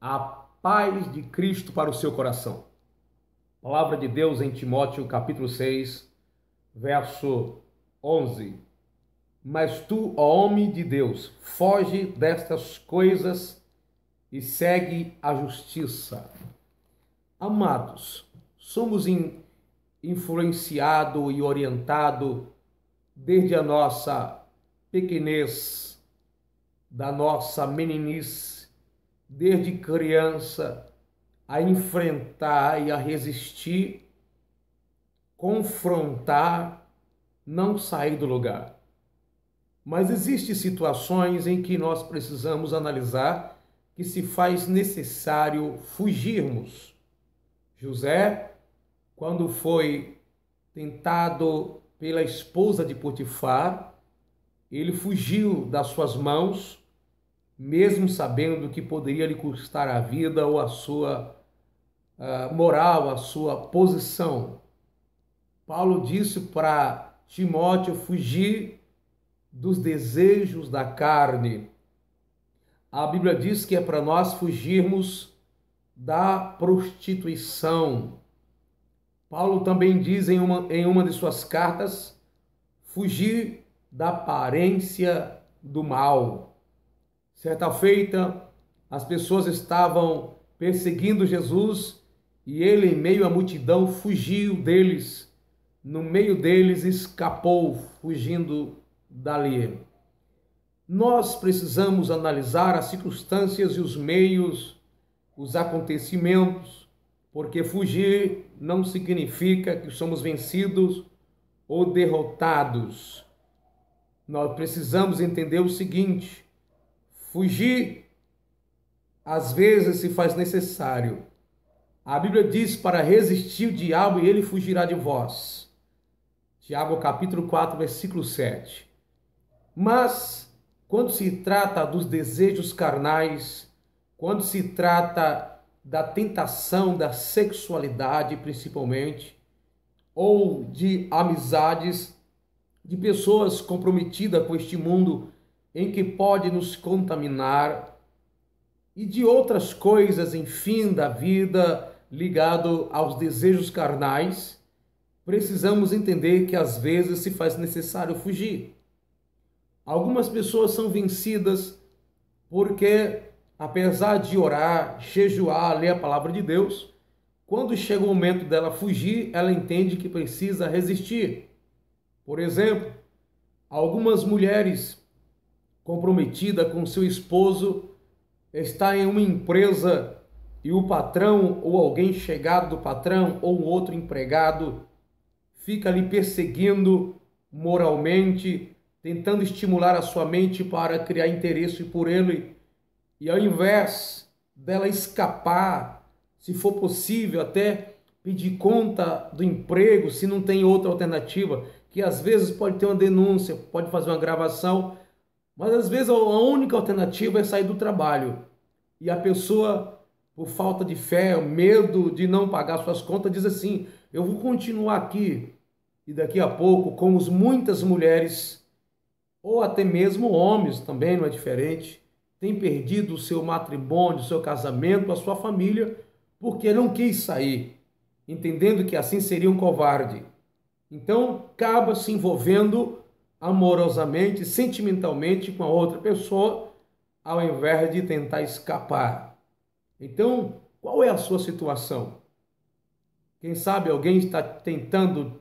A paz de Cristo para o seu coração. Palavra de Deus em Timóteo, capítulo 6, verso 11. Mas tu, ó homem de Deus, foge destas coisas e segue a justiça. Amados, somos influenciados e orientados desde a nossa pequenez, da nossa meninice, desde criança, a enfrentar e a resistir, confrontar, não sair do lugar. Mas existem situações em que nós precisamos analisar que se faz necessário fugirmos. José, quando foi tentado pela esposa de Potifar, ele fugiu das suas mãos, mesmo sabendo que poderia lhe custar a vida ou a sua moral, a sua posição. Paulo disse para Timóteo fugir dos desejos da carne. A Bíblia diz que é para nós fugirmos da prostituição. Paulo também diz em uma de suas cartas, fugir da aparência do mal. Certa feita, as pessoas estavam perseguindo Jesus e ele, em meio à multidão, fugiu deles. No meio deles, escapou, fugindo dali. Nós precisamos analisar as circunstâncias e os meios, os acontecimentos, porque fugir não significa que somos vencidos ou derrotados. Nós precisamos entender o seguinte: fugir, às vezes, se faz necessário. A Bíblia diz para resistir o diabo e ele fugirá de vós. Tiago capítulo 4, versículo 7. Mas, quando se trata dos desejos carnais, quando se trata da tentação da sexualidade, principalmente, ou de amizades, de pessoas comprometidas com este mundo em que pode nos contaminar, e de outras coisas, enfim, da vida ligado aos desejos carnais, precisamos entender que às vezes se faz necessário fugir. Algumas pessoas são vencidas porque, apesar de orar, jejuar, ler a palavra de Deus, quando chega o momento dela fugir, ela entende que precisa resistir. Por exemplo, algumas mulheres comprometidas com seu esposo está em uma empresa e o patrão ou alguém chegado do patrão ou um outro empregado fica ali perseguindo moralmente, tentando estimular a sua mente para criar interesse por ele, e ao invés dela escapar, se for possível, até pedir conta do emprego, se não tem outra alternativa, que às vezes pode ter uma denúncia, pode fazer uma gravação, mas às vezes a única alternativa é sair do trabalho. E a pessoa, por falta de fé, medo de não pagar suas contas, diz assim: eu vou continuar aqui. E daqui a pouco, como muitas mulheres, ou até mesmo homens, também não é diferente, têm perdido o seu matrimônio, o seu casamento, a sua família, porque não quis sair, entendendo que assim seria um covarde. Então, acaba se envolvendo amorosamente, sentimentalmente com a outra pessoa, ao invés de tentar escapar. Então, qual é a sua situação? Quem sabe alguém está tentando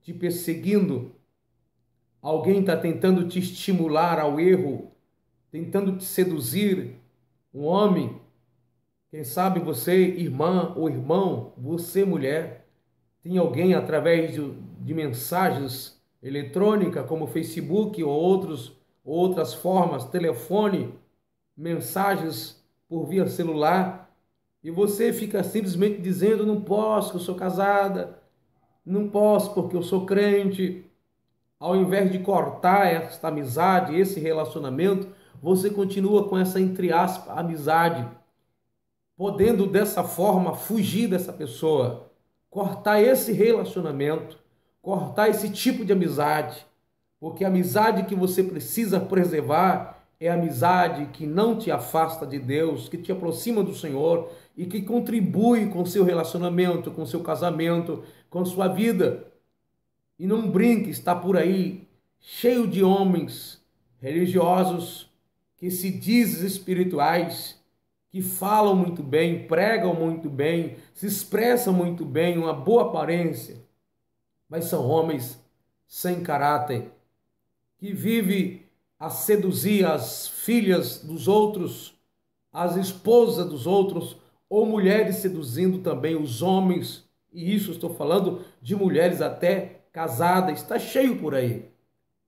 te perseguindo, alguém está tentando te estimular ao erro, tentando te seduzir, um homem. Quem sabe você, irmã ou irmão, você, mulher, tem alguém através de mensagens eletrônicas, como Facebook ou outras formas, telefone, mensagens por via celular, e você fica simplesmente dizendo: não posso, eu sou casada, não posso porque eu sou crente. Ao invés de cortar esta amizade, esse relacionamento, você continua com essa, entre aspas, amizade, podendo dessa forma fugir dessa pessoa, cortar esse relacionamento, cortar esse tipo de amizade, porque a amizade que você precisa preservar é amizade que não te afasta de Deus, que te aproxima do Senhor e que contribui com o seu relacionamento, com o seu casamento, com a sua vida. E não brinque, está por aí cheio de homens religiosos que se dizem espirituais, que falam muito bem, pregam muito bem, se expressam muito bem, uma boa aparência, mas são homens sem caráter, que vivem a seduzir as filhas dos outros, as esposas dos outros, ou mulheres seduzindo também os homens, e isso estou falando de mulheres até casadas, está cheio por aí.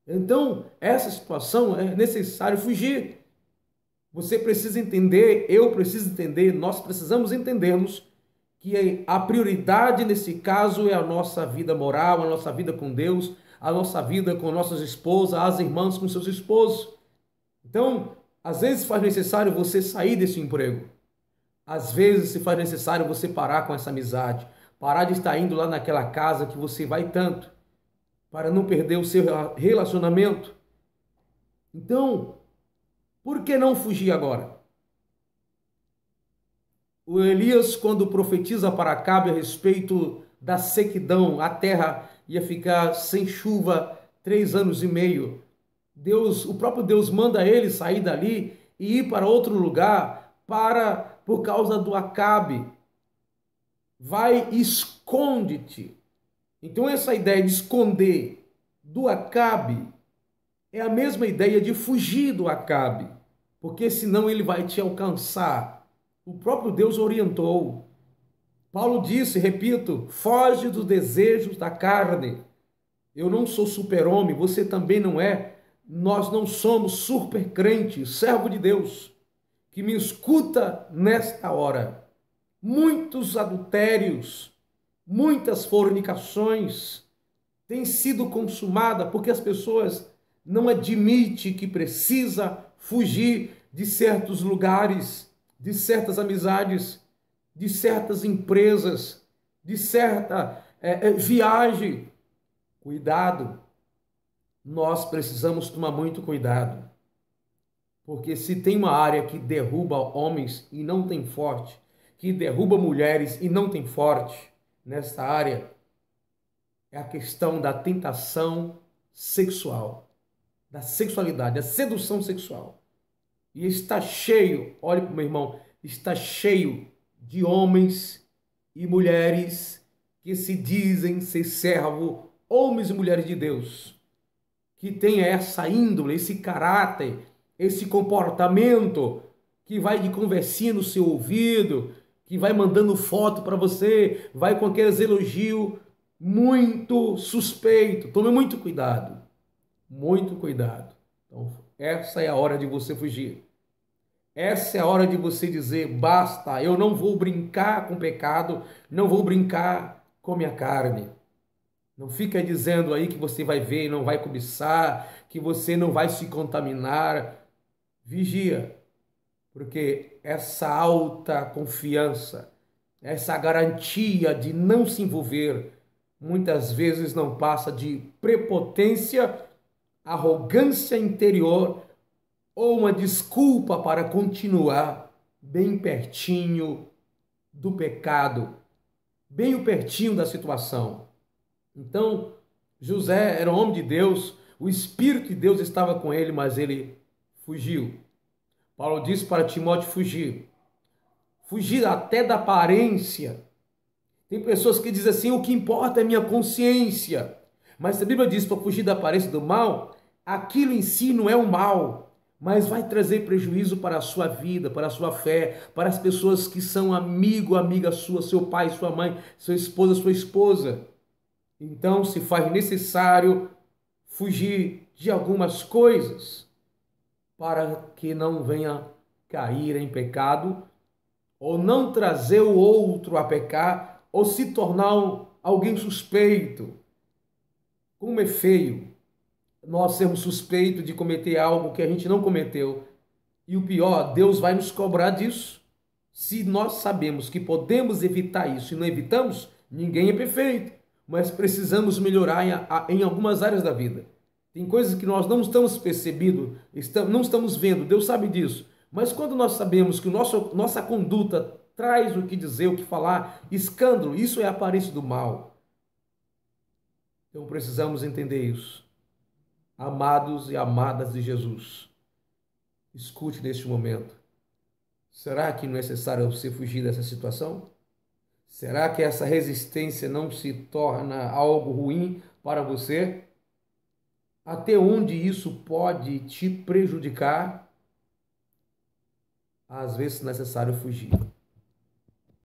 Então, essa situação é necessário fugir. Você precisa entender, eu preciso entender, nós precisamos entendermos que a prioridade nesse caso é a nossa vida moral, a nossa vida com Deus, a nossa vida com nossas esposas, as irmãs com seus esposos. Então, às vezes faz necessário você sair desse emprego. Às vezes se faz necessário você parar com essa amizade, parar de estar indo lá naquela casa que você vai tanto, para não perder o seu relacionamento. Então, por que não fugir agora? O Elias, quando profetiza para Acabe a respeito da sequidão, a terra ia ficar sem chuva 3 anos e meio. Deus, o próprio Deus manda ele sair dali e ir para outro lugar por causa do Acabe. Vai, esconde-te. Então essa ideia de esconder do Acabe é a mesma ideia de fugir do Acabe, porque senão ele vai te alcançar. O próprio Deus orientou. Paulo disse, repito, foge dos desejos da carne. Eu não sou super-homem, você também não é. Nós não somos super crente, servo de Deus, que me escuta nesta hora. Muitos adultérios, muitas fornicações têm sido consumadas porque as pessoas não admitem que precisa fugir de certos lugares, de certas amizades, de certas empresas, de certa viagem. Cuidado, nós precisamos tomar muito cuidado, porque se tem uma área que derruba homens e não tem forte, que derruba mulheres e não tem forte, nessa área, é a questão da tentação sexual, da sexualidade, a sedução sexual. E está cheio, olhe para o meu irmão, está cheio de homens e mulheres que se dizem ser servo, homens e mulheres de Deus, que tem essa índole, esse caráter, esse comportamento, que vai de conversinha no seu ouvido, que vai mandando foto para você, vai com aqueles elogios muito suspeito. Tome muito cuidado, muito cuidado. Então, essa é a hora de você fugir. Essa é a hora de você dizer, basta, eu não vou brincar com o pecado, não vou brincar com minha carne. Não fica dizendo aí que você vai ver e não vai cobiçar, que você não vai se contaminar. Vigia, porque essa alta confiança, essa garantia de não se envolver, muitas vezes não passa de prepotência, arrogância interior ou uma desculpa para continuar bem pertinho do pecado, bem pertinho da situação. Então, José era um homem de Deus, o Espírito de Deus estava com ele, mas ele fugiu. Paulo disse para Timóteo fugir. Fugir até da aparência. Tem pessoas que dizem assim, o que importa é minha consciência. Mas a Bíblia diz para fugir da aparência do mal, aquilo em si não é o mal, mas vai trazer prejuízo para a sua vida, para a sua fé, para as pessoas que são amiga sua, seu pai, sua mãe, sua esposa. Então se faz necessário fugir de algumas coisas para que não venha cair em pecado, ou não trazer o outro a pecar, ou se tornar alguém suspeito. Como é feio nós sermos suspeitos de cometer algo que a gente não cometeu. E o pior, Deus vai nos cobrar disso. Se nós sabemos que podemos evitar isso e não evitamos, ninguém é perfeito. Mas precisamos melhorar em algumas áreas da vida. Tem coisas que nós não estamos percebendo, não estamos vendo, Deus sabe disso. Mas quando nós sabemos que nossa conduta traz o que dizer, o que falar, escândalo, isso é a aparência do mal. Então precisamos entender isso. Amados e amadas de Jesus, escute neste momento. Será que não é necessário você fugir dessa situação? Será que essa resistência não se torna algo ruim para você? Até onde isso pode te prejudicar? Às vezes é necessário fugir.